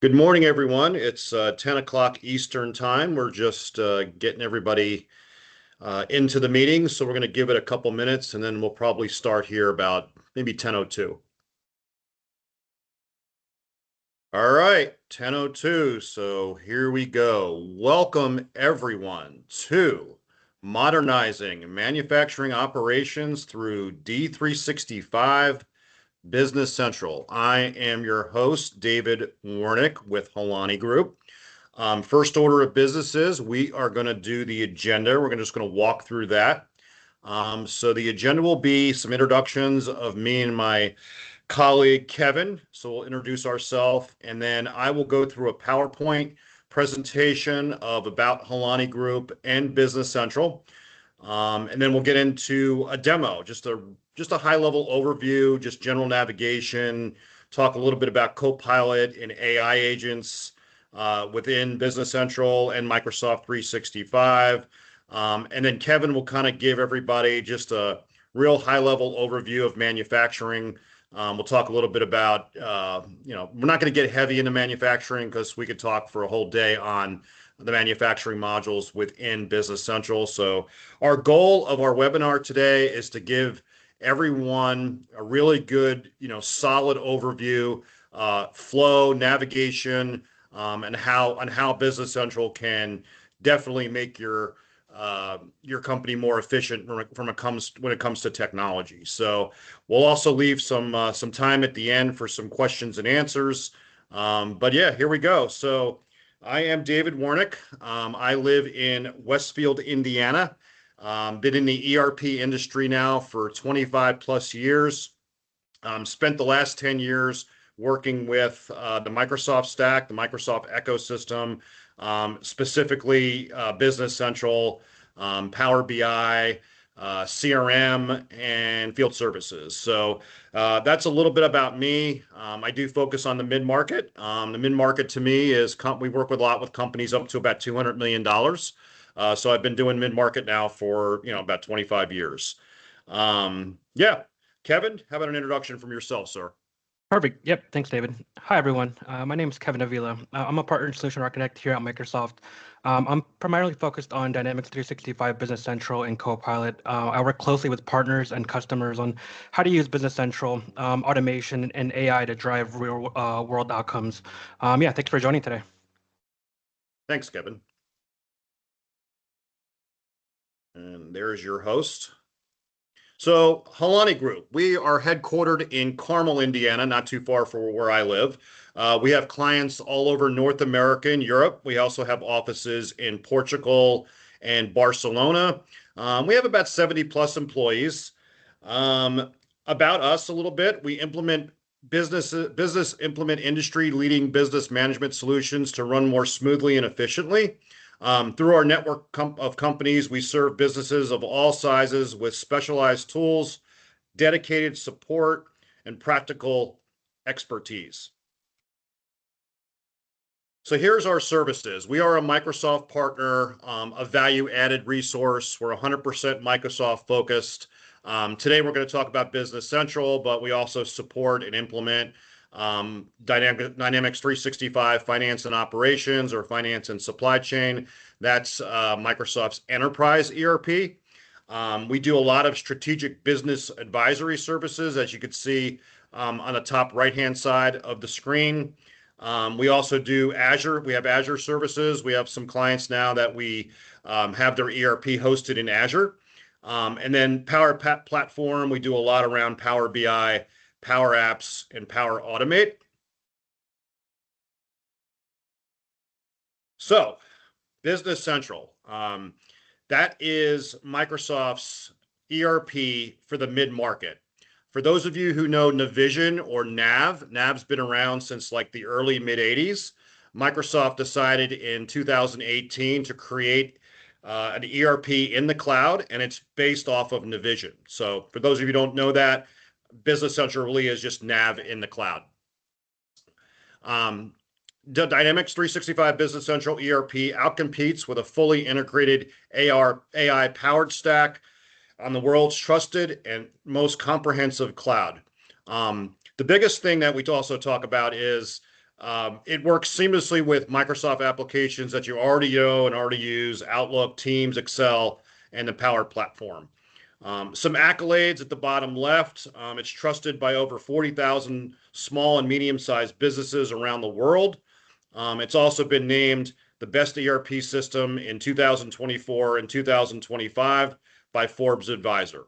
Good morning, everyone. It's 10 o'clock Eastern time. We're just getting everybody into the meeting. So we're going to give it a couple minutes and then we'll probably start here about maybe 10:02. All right, 10:02. So here we go. Welcome, everyone, to Modernizing Manufacturing Operations through D365 Business Central. I am your host, David Warnick with Hoalani Group. First order of business is we are going to do the agenda. We're just going to walk through that. So the agenda will be some introductions of me and my colleague Kevin. So we'll introduce ourselves, and then I will go through a PowerPoint presentation of about Hoalani Group and Business Central. And then we'll get into a demo, just a high level overview, just general navigation, talk a little bit about Copilot and AI agents within Business Central and Microsoft 365. And then Kevin will kind of give everybody just a real high level overview of manufacturing. We'll talk a little bit about, we're not going to get heavy into manufacturing because we could talk for a whole day on the manufacturing modules within Business Central. So our goal of our webinar today is to give everyone a really good, solid overview, flow, navigation, and how Business Central can definitely make your company more efficient when it comes to technology. So we'll also leave some time at the end for some questions and answers. But yeah, here we go. So I am David Warnick. I live in Westfield, Indiana. Been in the ERP industry now for 25 plus years. Spent the last 10 years working with the Microsoft stack, the Microsoft ecosystem, specifically Business Central, Power BI, CRM, and field services. So that's a little bit about me. I do focus on the mid-market. The mid-market to me is we work with a lot with companies up to about $200 million. So I've been doing mid-market now for about 25 years. Yeah. Kevin, how about an introduction from yourself, sir? Perfect. Yep. Thanks, David. Hi, everyone. My name is Kevin Avila. I'm a partner and solution architect here at Microsoft. I'm primarily focused on Dynamics 365 Business Central and Copilot. I work closely with partners and customers on how to use Business Central, automation, and AI to drive real world outcomes. Yeah, thanks for joining today. Thanks, Kevin. And there's your host. So Hoalani Group, we are headquartered in Carmel, Indiana, not too far from where I live. We have clients all over North America and Europe. We also have offices in Portugal and Barcelona. We have about 70 plus employees. About us a little bit, we implement business implement industry leading business management solutions to run more smoothly and efficiently. Through our network of companies, we serve businesses of all sizes with specialized tools, dedicated support, and practical expertise. So here's our services. We are a Microsoft partner, a value-added resource. We're 100% Microsoft focused. Today, we're going to talk about Business Central, but we also support and implement Dynamics 365 Finance and Operations or Finance and Supply Chain. That's Microsoft's enterprise ERP. We do a lot of strategic business advisory services, as you can see on the top right-hand side of the screen. We also do Azure. We have Azure services. We have some clients now that we have their ERP hosted in Azure. And then Power Platform, we do a lot around Power BI, Power Apps, and Power Automate. So, Business Central, that is Microsoft's ERP for the mid-market. For those of you who know Navision or Nav's been around since like the early mid-'80s. Microsoft decided in 2018 to create an ERP in the cloud, and it's based off of Navision. So for those of you who don't know that, Business Central really is just Nav in the cloud. Dynamics 365 Business Central ERP outcompetes with a fully integrated AI-powered stack on the world's trusted and most comprehensive cloud. The biggest thing that we also talk about is It works seamlessly with Microsoft applications that you already know and already use, Outlook, Teams, Excel, and the Power Platform. Some accolades at the bottom left. It's trusted by over 40,000 small and medium-sized businesses around the world. It's also been named the best ERP system in 2024 and 2025 by Forbes Advisor.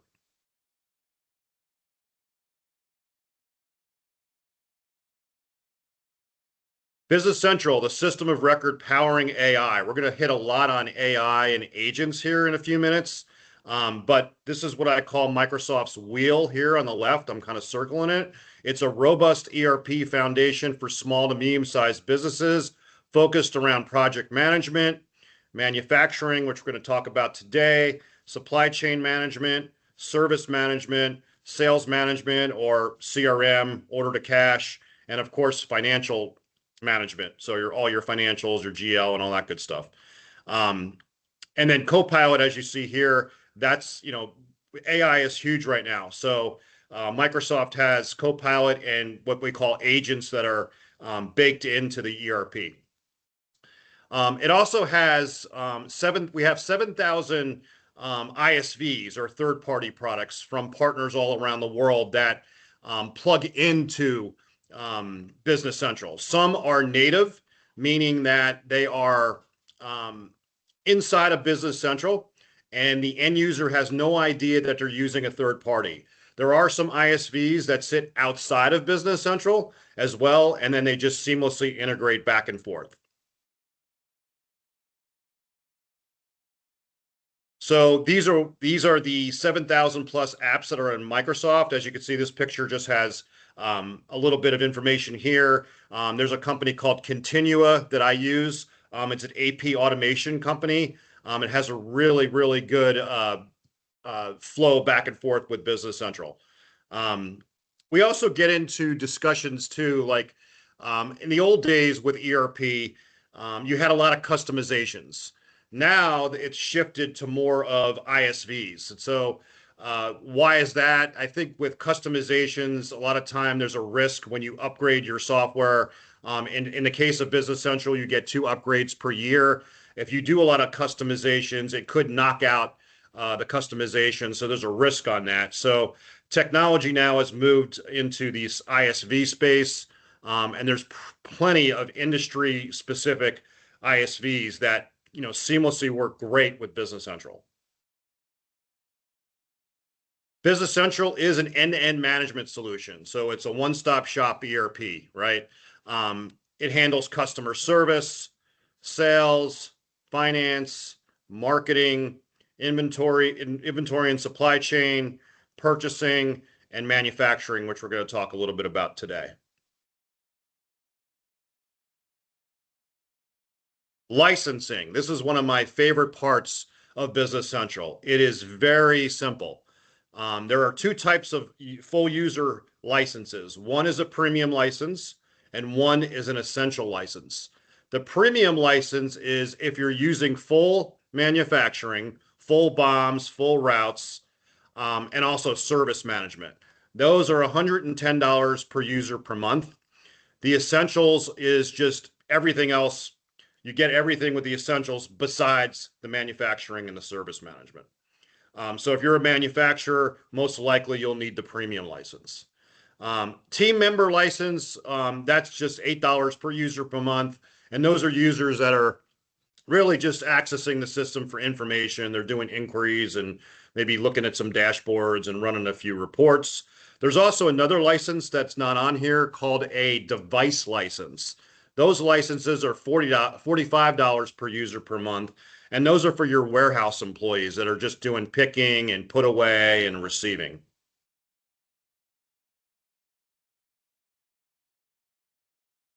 Business Central, the system of record powering AI. We're going to hit a lot on AI and agents here in a few minutes. But this is what I call Microsoft's wheel here on the left. I'm kind of circling it. It's a robust ERP foundation for small to medium-sized businesses focused around project management, manufacturing, which we're going to talk about today, supply chain management, service management, sales management, or CRM, order to cash, and of course, financial management. So all your financials, your GL, and all that good stuff. And then Copilot, as you see here, that's, AI is huge right now. So Microsoft has Copilot and what we call agents that are baked into the ERP. It also has we have 7,000 ISVs or third-party products from partners all around the world that plug into Business Central. Some are native, meaning that they are inside of Business Central, and the end user has no idea that they're using a third party. There are some ISVs that sit outside of Business Central as well, and then they just seamlessly integrate back and forth. So these are the 7,000 plus apps that are in Microsoft. As you can see, this picture just has a little bit of information here. There's a company called Continua that I use. It's an AP automation company. It has a really, really good flow back and forth with Business Central. We also get into discussions too, like in the old days with ERP, you had a lot of customizations. Now it's shifted to more of ISVs. And so why is that? I think with customizations, a lot of time there's a risk when you upgrade your software. In the case of Business Central, you get 2 upgrades per year. If you do a lot of customizations, it could knock out the customization. So there's a risk on that. So technology now has moved into this ISV space, and there's plenty of industry-specific ISVs that seamlessly work great with Business Central. Business Central is an end-to-end management solution. So it's a one-stop shop ERP, right? It handles customer service, sales, finance, marketing, inventory and supply chain, purchasing, and manufacturing, which we're going to talk a little bit about today. Licensing. This is one of my favorite parts of Business Central. It is very simple. There are 2 types of full user licenses. One is a premium license, and one is an essential license. The premium license is if you're using full manufacturing, full BOMs, full routes, and also service management. Those are $110 per user per month. The essentials is just everything else. You get everything with the essentials besides the manufacturing and the service management. So if you're a manufacturer, most likely you'll need the premium license. Team member license, that's just $8 per user per month. And those are users that are really just accessing the system for information. They're doing inquiries and maybe looking at some dashboards and running a few reports. There's also another license that's not on here called a device license. Those licenses are $45 per user per month. And those are for your warehouse employees that are just doing picking and put away and receiving.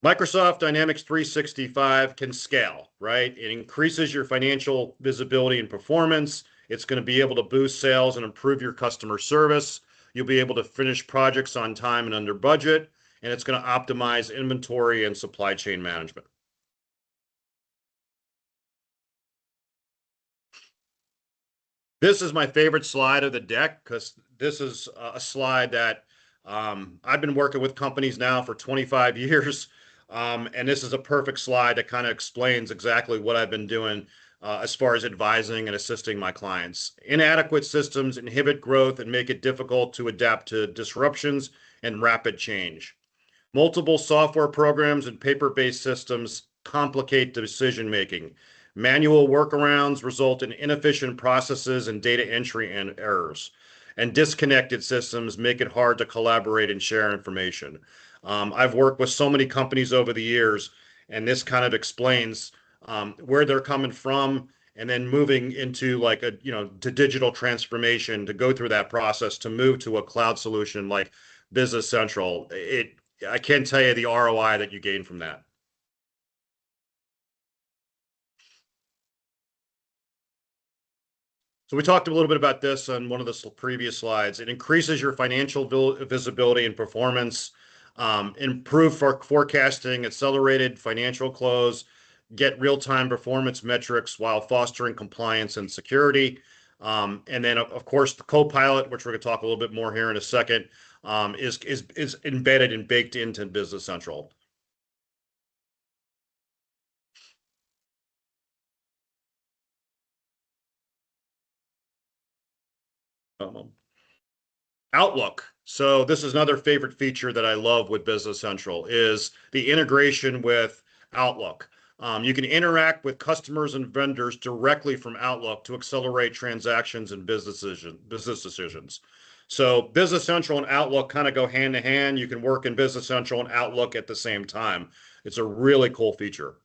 Microsoft Dynamics 365 can scale, right? It increases your financial visibility and performance. It's going to be able to boost sales and improve your customer service. You'll be able to finish projects on time and under budget, and it's going to optimize inventory and supply chain management. This is my favorite slide of the deck because this is a slide that I've been working with companies now for 25 years. And this is a perfect slide that kind of explains exactly what I've been doing as far as advising and assisting my clients. Inadequate systems inhibit growth and make it difficult to adapt to disruptions and rapid change. Multiple software programs and paper-based systems complicate decision-making. Manual workarounds result in inefficient processes and data entry and errors. And disconnected systems make it hard to collaborate and share information. I've worked with so many companies over the years, and this kind of explains where they're coming from, and then moving into like to digital transformation to go through that process to move to a cloud solution like Business Central. I can't tell you the ROI that you gain from that. So we talked a little bit about this on one of the previous slides. It increases your financial visibility and performance, improve forecasting, accelerated financial close, get real-time performance metrics while fostering compliance and security. And then, of course, the Copilot, which we're going to talk a little bit more here in a second, is embedded and baked into Business Central. Um, Outlook. So this is another favorite feature that I love with Business Central is the integration with Outlook. You can interact with customers and vendors directly from Outlook to accelerate transactions and business decisions. So Business Central and Outlook kind of go hand in hand. You can work in Business Central and Outlook at the same time. It's a really cool feature.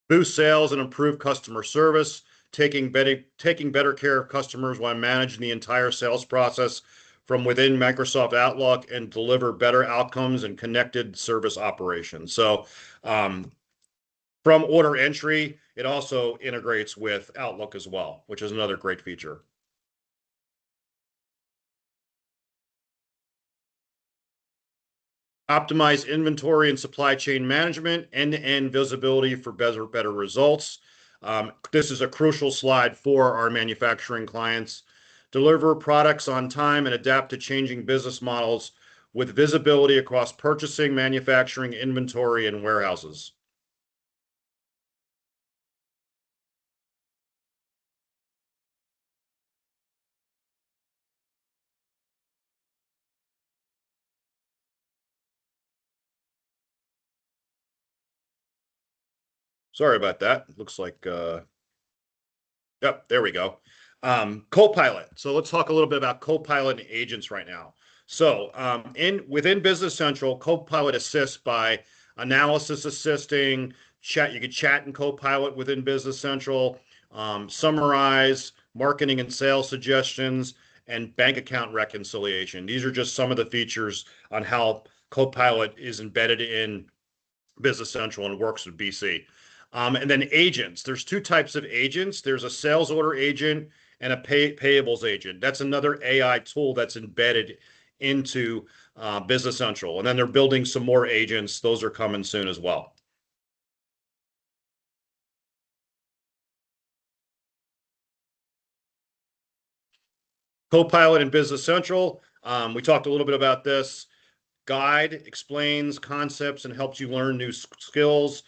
Boost sales and improve customer service, taking better care of customers while managing the entire sales process from within Microsoft Outlook and deliver better outcomes and connected service operations. So from order entry, it also integrates with Outlook as well, which is another great feature. Optimize inventory and supply chain management, end-to-end visibility for better results. This is a crucial slide for our manufacturing clients. Deliver products on time and adapt to changing business models with visibility across purchasing, manufacturing, inventory, and warehouses. Sorry about that. Looks like yep, there we go. Copilot. So let's talk a little bit about Copilot and agents right now. So within Business Central, Copilot assists by analysis assisting, chat. You could chat in Copilot within Business Central, summarize marketing and sales suggestions, and bank account reconciliation. These are just some of the features on how Copilot is embedded in Business Central and works with BC. And then agents. There's two types of agents. There's a sales order agent and a payables agent. That's another AI tool that's embedded into Business Central. And then they're building some more agents. Those are coming soon as well. Copilot in Business Central. We talked a little bit about this. Guide explains concepts and helps you learn new skills.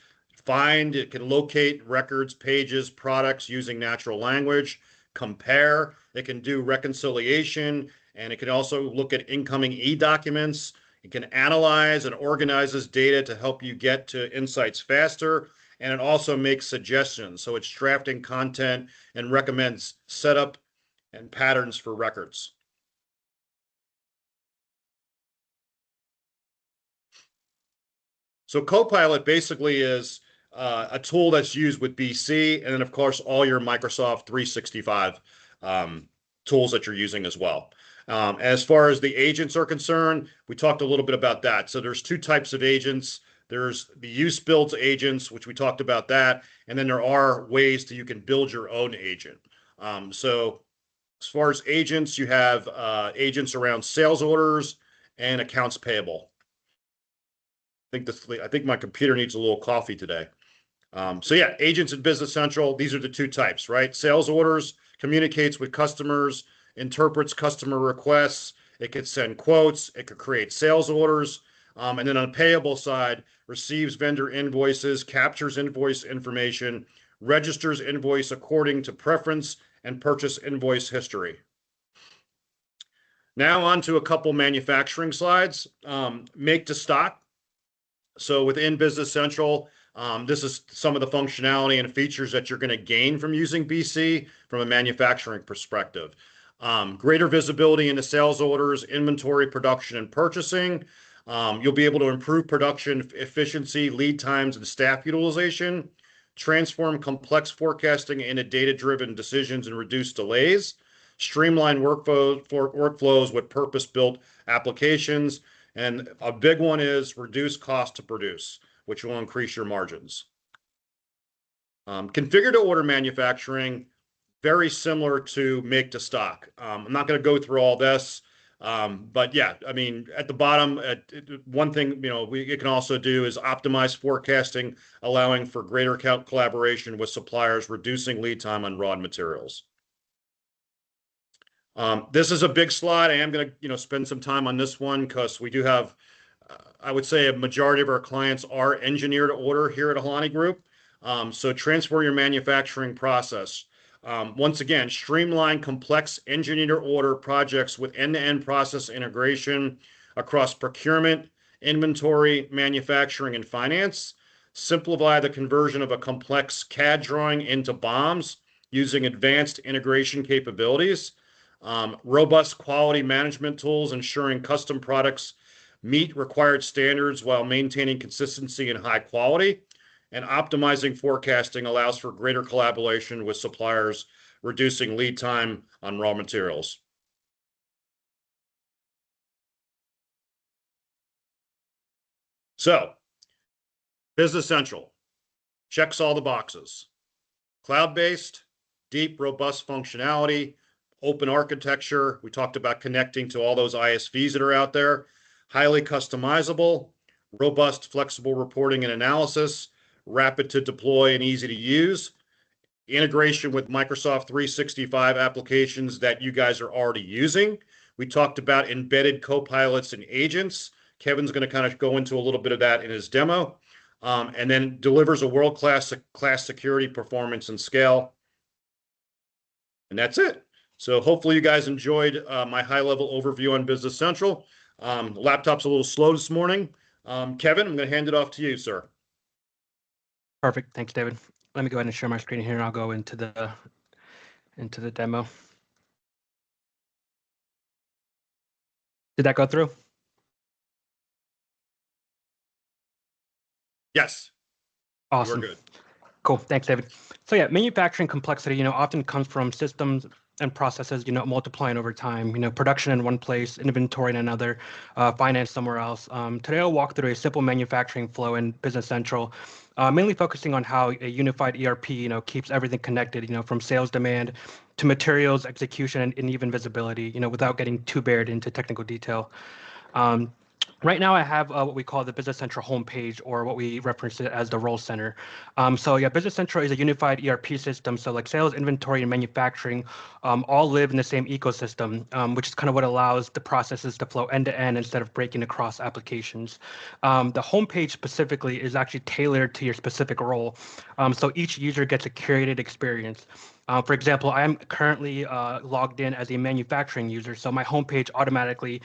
Find, it can locate records, pages, products using natural language. Compare, it can do reconciliation, and it can also look at incoming e-documents. It can analyze and organizes data to help you get to insights faster. And it also makes suggestions. So it's drafting content and recommends setup and patterns for records. So Copilot basically is a tool that's used with BC, and then of course all your Microsoft 365 tools that you're using as well. As far as the agents are concerned, we talked a little bit about that. So there's two types of agents. There's the use built agents, which we talked about that, and then there are ways that you can build your own agent. So as far as agents, you have agents around sales orders and accounts payable. I think my computer needs a little coffee today. So yeah, agents in Business Central, these are the two types, right? Sales orders communicates with customers interprets customer requests. It could send quotes. It could create sales orders. And then on the payable side, receives vendor invoices, captures invoice information, registers invoice according to preference, and purchase invoice history. Now on to a couple manufacturing slides. Make to stock. So within Business Central, this is some of the functionality and features that you're going to gain from using BC from a manufacturing perspective. Greater visibility into sales orders, inventory, production, and purchasing. You'll be able to improve production efficiency, lead times, and staff utilization, transform complex forecasting into data-driven decisions and reduce delays, streamline workflows with purpose-built applications, and a big one is reduce cost to produce, which will increase your margins. Configure to order manufacturing, very similar to make to stock. I'm not going to go through all this, but yeah, I mean, at the bottom, one thing it can also do is optimize forecasting, allowing for greater collaboration with suppliers, reducing lead time on raw materials. This is a big slide. I am going to spend some time on this one because we do have, I would say, a majority of our clients are engineer to order here at Hoalani Group. So transfer your manufacturing process. Once again, streamline complex engineer to order projects with end-to-end process integration across procurement, inventory, manufacturing, and finance. Simplify the conversion of a complex CAD drawing into BOMs using advanced integration capabilities. Robust quality management tools ensuring custom products meet required standards while maintaining consistency and high quality. And optimizing forecasting allows for greater collaboration with suppliers, reducing lead time on raw materials. So, Business Central checks all the boxes. Cloud-based, deep, robust functionality, open architecture. We talked about connecting to all those ISVs that are out there. Highly customizable, robust, flexible reporting and analysis, rapid to deploy and easy to use. Integration with Microsoft 365 applications that you guys are already using. We talked about embedded co-pilots and agents. Kevin's going to kind of go into a little bit of that in his demo. And then delivers a world-class security, performance, and scale. And that's it. So hopefully you guys enjoyed my high-level overview on Business Central. The laptop's a little slow this morning. Kevin, I'm going to hand it off to you, sir. Perfect. Thanks, David. Let me go ahead and share my screen here, and I'll go into the demo. Did that go through? Yes. Awesome. We're good. Cool. Thanks, David. So yeah, manufacturing complexity, often comes from systems and processes, multiplying over time, production in one place, inventory in another, finance somewhere else. Today, I'll walk through a simple manufacturing flow in Business Central, mainly focusing on how a unified ERP, keeps everything connected, from sales demand to materials, execution, and even visibility, without getting too buried into technical detail. Right now, I have what we call the Business Central homepage, or what we reference it as the Role Center. So yeah, Business Central is a unified ERP system. So like sales, inventory, and manufacturing all live in the same ecosystem, which is kind of what allows the processes to flow end to end instead of breaking across applications. The homepage specifically is actually tailored to your specific role. So each user gets a curated experience. For example, I am currently logged in as a manufacturing user, so my homepage automatically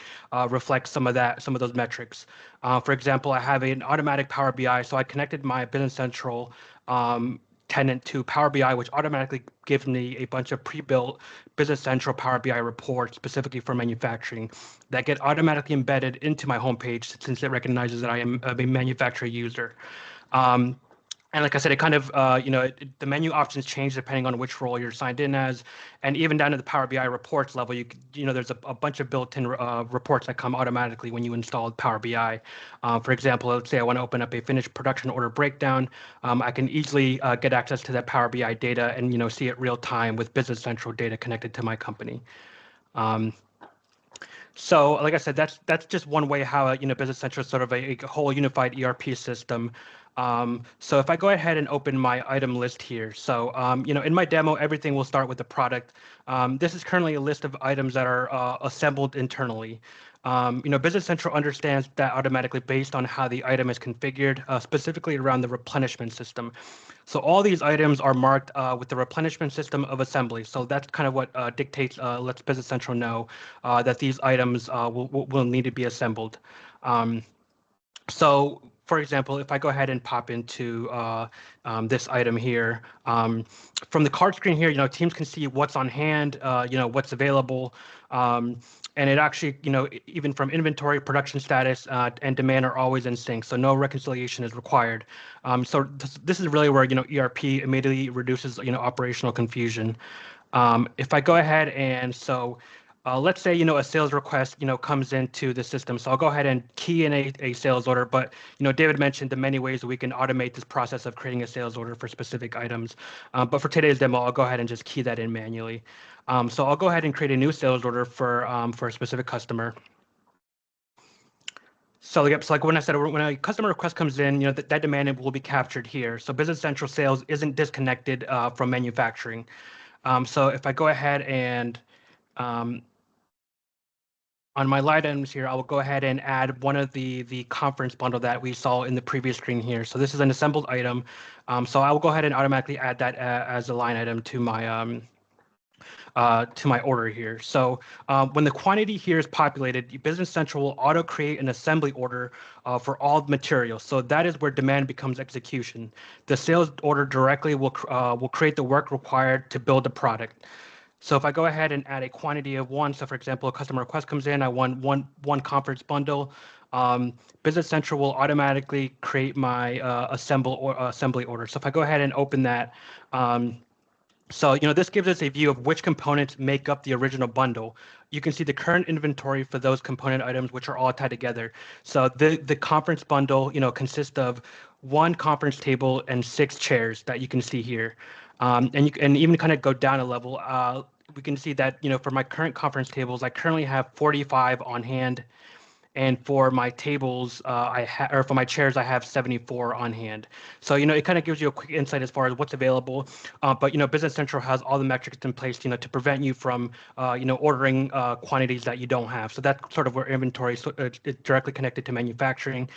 reflects some of those metrics. For example, I have an automatic Power BI, so I connected my Business Central tenant to Power BI, which automatically gives me a bunch of pre-built Business Central Power BI reports specifically for manufacturing that get automatically embedded into my homepage since it recognizes that I am a manufacturer user. And like I said, it kind of, the menu options change depending on which role you're signed in as. And even down to the Power BI reports level, there's a bunch of built-in reports that come automatically when you install Power BI. For example, let's say I want to open up a finished production order breakdown. I can easily get access to that Power BI data and, see it real time with Business Central data connected to my company. So, like I said, that's just one way how Business Central is sort of a whole unified ERP system. So if I go ahead and open my item list here, so in my demo, everything will start with the product. This is currently a list of items that are assembled internally. Business Central understands that automatically based on how the item is configured, specifically around the replenishment system. So all these items are marked with the replenishment system of assembly. So that's kind of what dictates, lets Business Central know that these items will need to be assembled. Um, so for example, if I go ahead and pop into this item here, from the card screen here, teams can see what's on hand, what's available. And it actually, even from inventory, production status, and demand are always in sync. So no reconciliation is required. So this is really where, ERP immediately reduces, operational confusion. If I go ahead and let's say, a sales request, comes into the system. So I'll go ahead and key in a sales order. But, David mentioned the many ways that we can automate this process of creating a sales order for specific items. But for today's demo, I'll go ahead and just key that in manually. So I'll go ahead and create a new sales order for a specific customer. So yep, so like when I said, when a customer request comes in, that demand will be captured here. So Business Central sales isn't disconnected from manufacturing. So if I go ahead and on my light items here, I will go ahead and add one of the conference bundle that we saw in the previous screen here. So this is an assembled item. So I will go ahead and automatically add that as a line item to my order here. So when the quantity here is populated, Business Central will auto create an assembly order for all materials. So that is where demand becomes execution. The sales order directly will create the work required to build the product. So if I go ahead and add a quantity of one, so for example, a customer request comes in, I want one conference bundle. Business Central will automatically create my assembly order. So if I go ahead and open that, so this gives us a view of which components make up the original bundle. You can see the current inventory for those component items, which are all tied together. So the conference bundle, consists of one conference table and 6 chairs that you can see here. And you can even kind of go down a level. We can see that, for my current conference tables, I currently have 45 on hand. And for my tables, or for my chairs, I have 74 on hand. So, it kind of gives you a quick insight as far as what's available. But, Business Central has all the metrics in place, to prevent you from, ordering quantities that you don't have. So that's sort of where inventory is directly connected to manufacturing.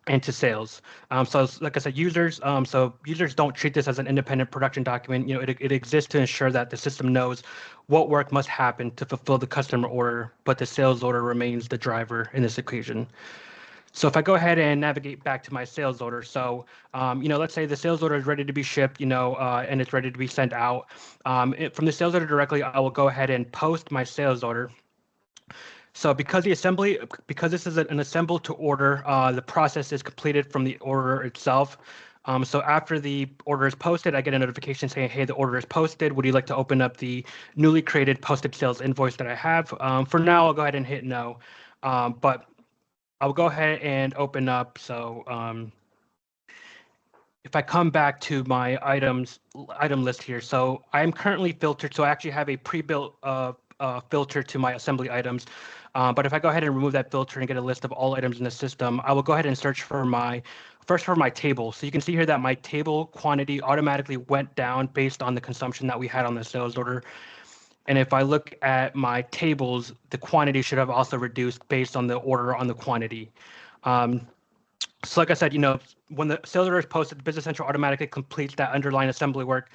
And to sales. So like I said, users don't treat this as an independent production document. It exists to ensure that the system knows what work must happen to fulfill the customer order, but the sales order remains the driver in this equation. So if I go ahead and navigate back to my sales order, so let's say the sales order is ready to be shipped, and it's ready to be sent out. From the sales order directly, I will go ahead and post my sales order. So because this is an assemble to order, the process is completed from the order itself. So after the order is posted, I get a notification saying, hey, the order is posted. Would you like to open up the newly created posted sales invoice that I have? For now, I'll go ahead and hit no. But I'll go ahead and open up. So if I come back to my item list here, so I'm currently filtered. So I actually have a pre-built filter to my assembly items. But if I go ahead and remove that filter and get a list of all items in the system, I will go ahead and search for my table. So you can see here that my table quantity automatically went down based on the consumption that we had on the sales order. And if I look at my tables, the quantity should have also reduced based on the order on the quantity. So like I said, when the sales order is posted, Business Central automatically completes that underlying assembly work.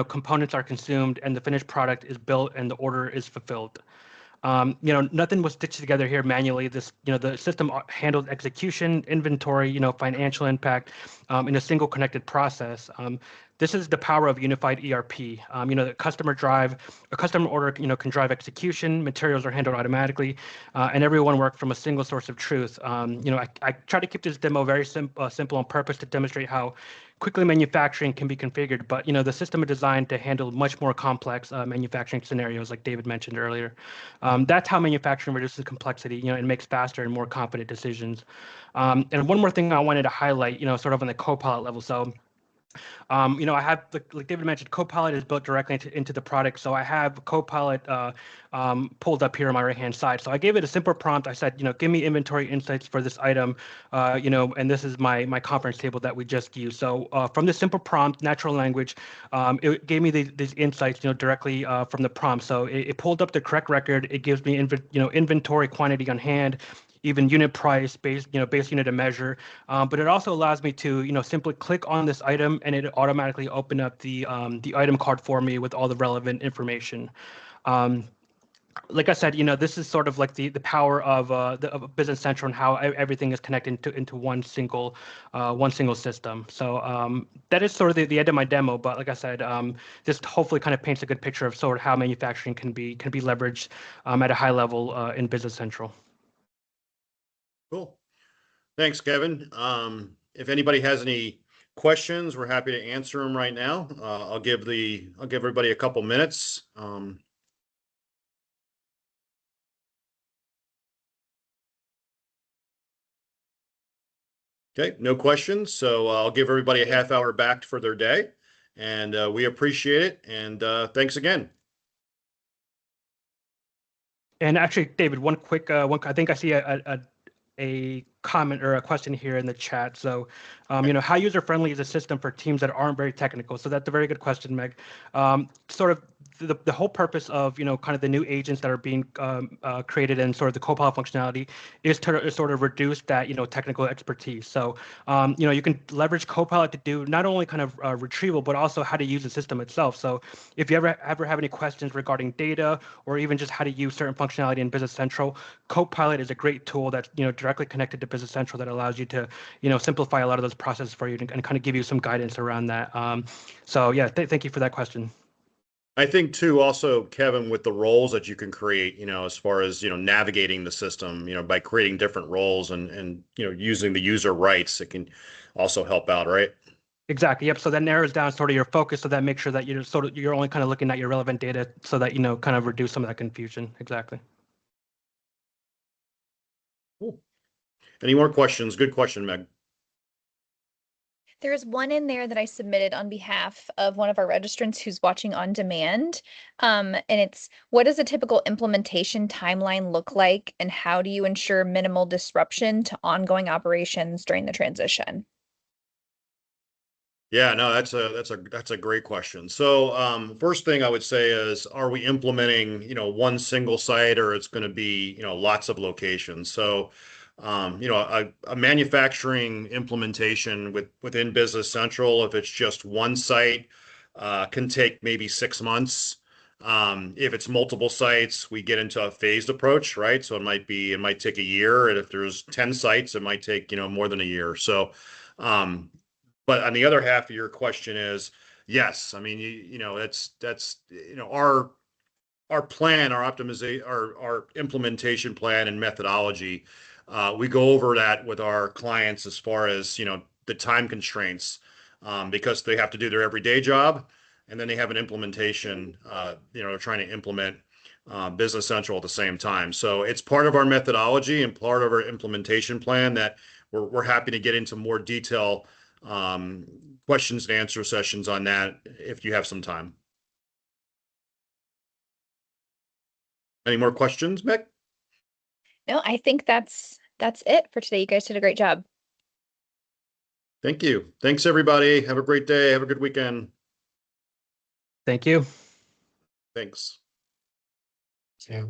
Components are consumed and the finished product is built and the order is fulfilled. Nothing was stitched together here manually. The system handled execution, inventory, financial impact in a single connected process. This is the power of unified ERP. The a customer order, can drive execution, materials are handled automatically, and everyone worked from a single source of truth. I try to keep this demo very simple on purpose to demonstrate how quickly manufacturing can be configured, but the system is designed to handle much more complex manufacturing scenarios, like David mentioned earlier. That's how manufacturing reduces complexity, and makes faster and more confident decisions. And one more thing I wanted to highlight, sort of on the co-pilot level. So I have, like David mentioned, Copilot is built directly into the product. So I have Copilot pulled up here on my right-hand side. So I gave it a simple prompt. I said, give me inventory insights for this item, and this is my conference table that we just used. So from this simple prompt, natural language, it gave me these insights, directly from the prompt. So it pulled up the correct record. It gives me, inventory quantity on hand, even unit price, base unit of measure. But it also allows me to, simply click on this item and it automatically open up the item card for me with all the relevant information. Um, like I said, this is sort of like the power of Business Central and how everything is connected into one single system. So that is sort of the end of my demo. But like I said, this hopefully kind of paints a good picture of sort of how manufacturing can be leveraged at a high level in Business Central. Cool. Thanks, Kevin. If anybody has any questions, we're happy to answer them right now. I'll give everybody a couple minutes. Okay, no questions. So I'll give everybody a half hour back for their day, and we appreciate it. And thanks again. And actually, David, one quick one. I think I see a comment or a question here in the chat. So, how user friendly is a system for teams that aren't very technical? So that's a very good question, Meg. Sort of the whole purpose of kind of the new agents that are being created and sort of the Copilot functionality is to sort of reduce that technical expertise. So you can leverage Copilot to do not only kind of retrieval but also how to use the system itself. So if you ever have any questions regarding data or even just how to use certain functionality in Business Central, Copilot is a great tool that's directly connected to Business Central that allows you to simplify a lot of those processes for you and kind of give you some guidance around that. So yeah, thank you for that question. I think too, also, Kevin, with the roles that you can create, as far as, navigating the system, by creating different roles and using the user rights, it can also help out, right? Exactly. Yep. So that narrows down sort of your focus, so that makes sure that you're only kind of looking at your relevant data, so that kind of reduce some of that confusion. Exactly. Cool. Any more questions? Good question, Meg. There's one in there that I submitted on behalf of one of our registrants who's watching on demand. And it's, what does a typical implementation timeline look like, and how do you ensure minimal disruption to ongoing operations during the transition? Yeah, no, that's a great question. So, first thing I would say is, are we implementing, one single site, or it's going to be, lots of locations? So, a manufacturing implementation within Business Central, if it's just one site, can take maybe 6 months. If it's multiple sites, we get into a phased approach, right? So it might take a year, and if there's 10 sites, it might take, more than a year. So, but on the other half of your question is, yes, I mean, that's our plan, our optimization, our implementation plan and methodology. We go over that with our clients as far as, the time constraints, because they have to do their everyday job, and then they have an implementation, they're trying to implement Business Central at the same time. So it's part of our methodology and part of our implementation plan that we're happy to get into more detail, questions and answer sessions on that if you have some time. Any more questions, Mick? No, I think that's it for today. You guys did a great job. Thank you. Thanks, everybody. Have a great day. Have a good weekend. Thank you. Thanks. Yeah.